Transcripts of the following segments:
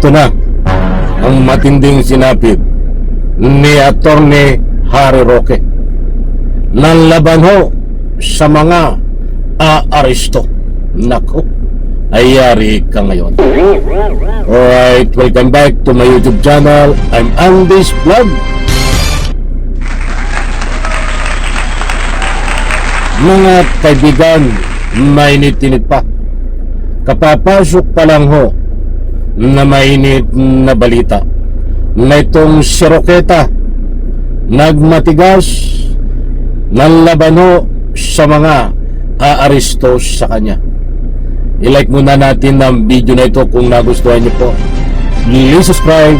Ito na ang matinding sinapit ni Attorney Harry Roque. Nanlaban ho sa mga aaresto. Nako, ayari ka ngayon. Alright, welcome back to my YouTube channel. I'm Andy's Vlog. Mga kaibigan, mainit-init pa. Kapapasok pa lang ho na mainit na balita na itong si Roqueta nagmatigas, nanlaban ho sa mga aaresto sa kanya. I-like muna natin ang video na ito kung nagustuhan niyo po. Please subscribe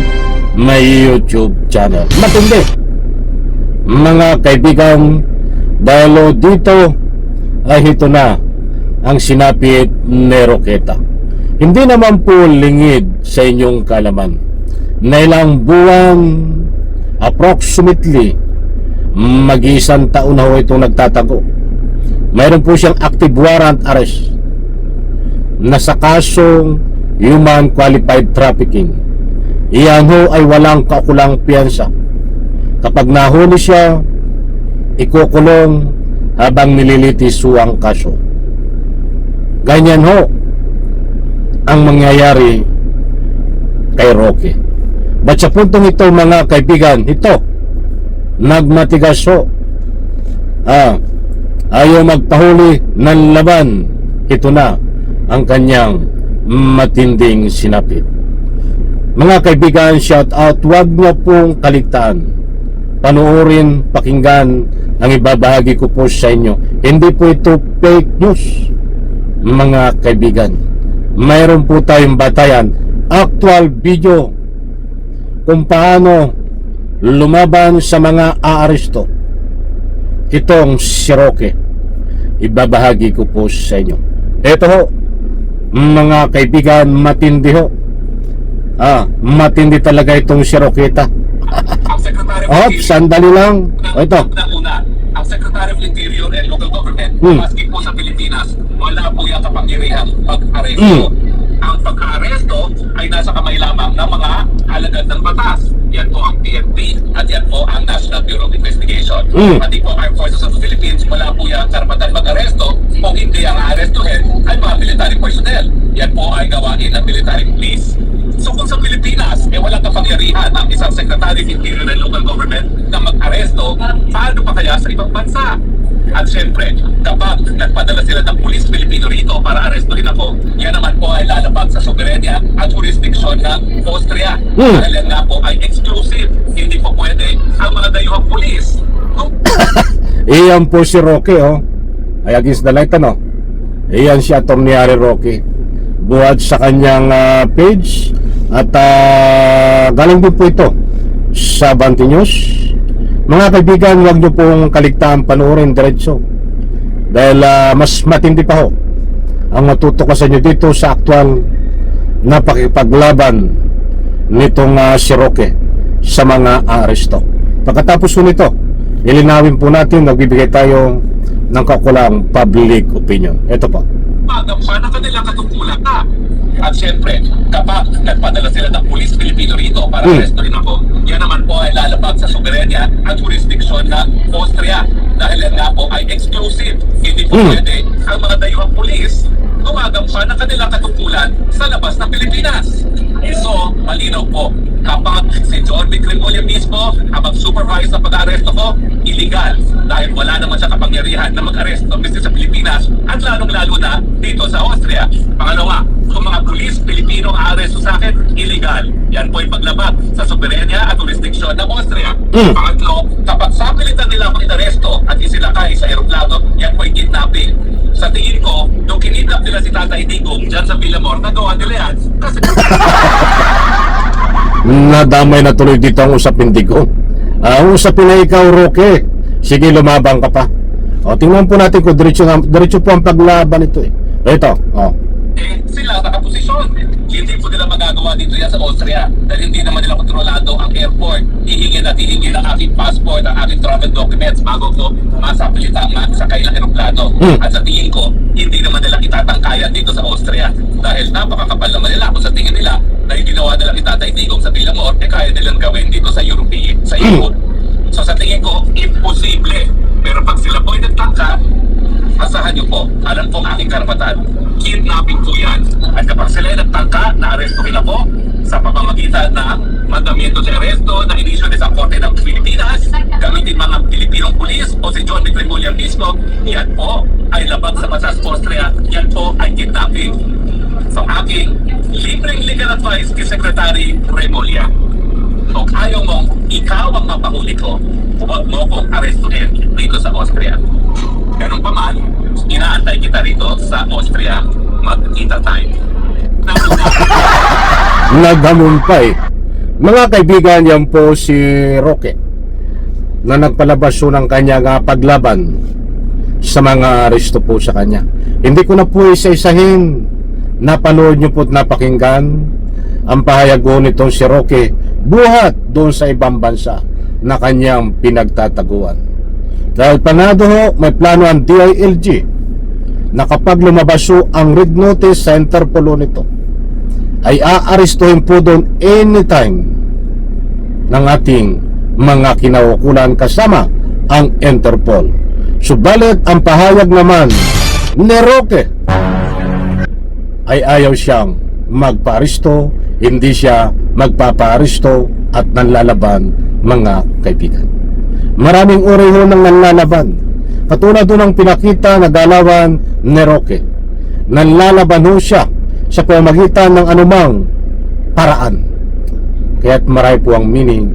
my YouTube channel. Matindi, mga kaibigan, dahil dito ay ito na ang sinapit ni Roqueta. Hindi naman po lingid sa inyong kalaman na ilang buwan, approximately mag-isang taon na ho itong nagtatago. Mayroon po siyang active warrant arrest na sa kasong human qualified trafficking. Iyan ho ay walang kaukulang piyansa. Kapag nahuli siya, ikukulong habang nililitis ang kaso. Ganyan ho ang mangyayari kay Roque. But sa puntong ito, mga kaibigan, ito nagmatigas ho. Ayaw magpahuli ng laban. Ito na ang kanyang matinding sinapit. Mga kaibigan, shout out, huwag niyo pong kaligtaan. Panoorin, pakinggan ang ibabahagi ko po sa inyo. Hindi po ito fake news, mga kaibigan. Mayroon po tayong batayan, actual video kung paano lumaban sa mga aaresto itong si Roque. Ibabahagi ko po sa inyo. Ito ho, mga kaibigan, matindi ho. Matindi talaga itong si Roqueta. Sandali lang. Ito. Ang Secretary of Interior and Local Government, maski po sa Pilipinas, wala po yung kapangyarihan pag-aresto. Ang pag-aresto ay nasa kamay lamang ng mga alagad ng batas. Yan po ang PNP at yan po ang National Bureau of Investigation. Pati po Armed Forces of the Philippines, wala po yung karapatan mag-aresto. Kung hindi ang arestuhin ay mga military personnel. Yan po ay gawain ng military police. So kung sa Pilipinas, walang kapangyarihan ang isang Secretary of Interior and Local Government na mag-aresto, paano pa kaya sa ibang bansa? At syempre, kapag nagpadala sila ng pulis Pilipino rito para arestuhin ako, yan naman po ay lalabag sa soberenya at jurisdiction ng Austria. Dahil yan nga po ay exclusive. Hindi po pwede ang mga dayuhang pulis. Iyan po si Roque, oh. Ay against the light, ano? Iyan si Attorney Harry Roque. Buhat sa kanyang page. At galing din po ito sa Banti News. Mga kaibigan, huwag nyo pong kaligtaan, panoorin diretso. Dahil mas matindi pa ho ang matutukasan nyo dito sa aktual na pakipaglaban nitong si Roque sa mga aresto. Pagkatapos po nito, ilinawin po natin, nagbibigay tayo ng kakulang public opinion. Ito po. Paano kanila katungkulan na? At syempre, kapag nagpadala sila ng pulis Pilipino rito para arestuhin ako, yan naman po ay lalabag sa soberenya at jurisdiction ng Austria. Dahil yan nga po ay exclusive. Hindi po pwede ang mga dayuhang pulis gumagampan ng kanilang katungkulan sa labas ng Pilipinas. So, malinaw po, kapag si John Vic Remulla mismo ang mag-supervise ng pag-aresto ko, illegal. Dahil wala naman siya kapangyarihan na mag-aresto sa Pilipinas at lalong-lalo na dito sa Austria. Pangalawa, kung mga pulis Pilipino ang aresto sa akin, illegal. Yan po ay paglabag sa soberenya at jurisdiction ng Austria. Pangatlo, kapag sapilitan nila akong inaresto at isilakay sa eroplano, yan po ay kidnapping. Sa tingin ko, nung kinidnap nila si Tatay Digong dyan sa Villamor, nagawa nila yan kasi nadamay na tuloy dito ang usapin Digong. Ang usapin na ikaw, Roque, sige, lumabang ka pa. Tingnan po natin kung diretso po ang paglaban ito eh. Ito, sila nakaposisyon. Hindi po nila magagawa dito yan sa Austria dahil hindi naman nila kontrolado ang airport. Hihingin at hihingin ang aking passport, ang aking travel documents bago ko masapilita ang sakay ng aeroplano. At sa tingin ko, hindi naman nila itatangkayan dito sa Austria dahil napakakapal naman nila kung sa tingin nila na yung ginawa nilang korte kaya nilang gawin dito sa Europe. So sa tingin ko, imposible. Pero pag sila po'y nagtangka, asahan niyo po, alam po ang aking karapatan. Kidnapping po yan. At kapag sila ay nagtangka, na-arestuhin ako sa pamamagitan ng mandamiento de arresto na inisyo sa Korte ng Pilipinas, gamitin mga Pilipinong pulis o si John Victor mismo, yan po ay labag sa batas Austria, yan po ay kidnapping. So aking libreng legal advice kay Secretary Remulla. Kung ayaw mong ikaw ang mapahuli ko, huwag mo kong arestuhin dito sa Austria. Ganun pa man, inaantay kita rito sa Austria. Magkita tayo. Naghamon pa eh. Mga kaibigan, yan po si Roque na nagpalabas po ng kanyang paglaban sa mga aresto po sa kanya. Hindi ko na po isa-isahin. Napanood nyo po at napakinggan ang pahayag po nitong si Roque buhat doon sa ibang bansa na kanyang pinagtataguan. Dahil panado ho, may plano ang DILG na kapag lumabas ho ang red notice sa Interpol nito, ay aarestuhin po doon anytime ng ating mga kinaukulan kasama ang Interpol. Subalit ang pahayag naman ni Roque ay ayaw siyang magpaaresto, hindi siya magpapaaresto at nanlalaban, mga kaibigan. Maraming uri ho ng nanlalaban. Katulad doon ang pinakita na galawan ni Roque. Nanlalaban ho siya sa pamamagitan ng anumang paraan. Kaya't marami po ang meaning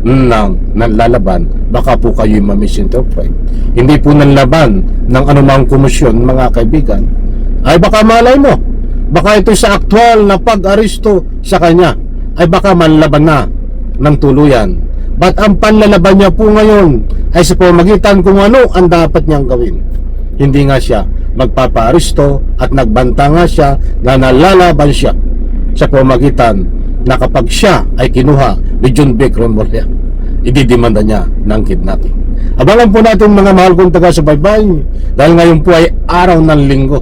ng nanlalaban. Baka po kayo ma-misinterpret. Hindi po nanlaban ng anumang komisyon, mga kaibigan. Ay baka malay mo, baka ito sa aktwal na pag-aresto sa kanya ay baka manlaban na ng tuluyan. But ang panlalaban niya po ngayon ay sa pamamagitan kung ano ang dapat niyang gawin. Hindi nga siya magpapaaresto at nagbanta nga siya na nalalaban siya sa pamamagitan na kapag siya ay kinuha ni John B. Remulla, ididimanda niya ng kidnapping. Abangan po natin, mga mahal kong taga-subaybay, dahil ngayon po ay araw ng linggo.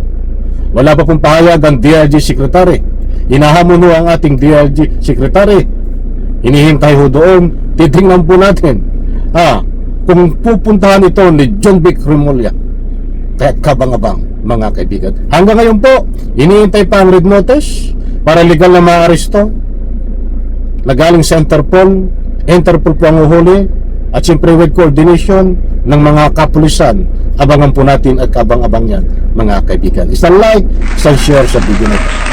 Wala pa pong pahayag ang DILG Secretary. Hinahamon ho ang ating DILG Secretary. Hinihintay ho doon. Titingnan po natin kung pupuntahan ito ni John B. Remulla. Kaya't kabang-abang, mga kaibigan. Hanggang ngayon po, hinihintay pa ang red notice para legal na maaresto na galing sa Interpol. Interpol po ang uhuli at siyempre with coordination ng mga kapulisan. Abangan po natin at kabang-abang yan, mga kaibigan. Isang like, isang share sa video nito.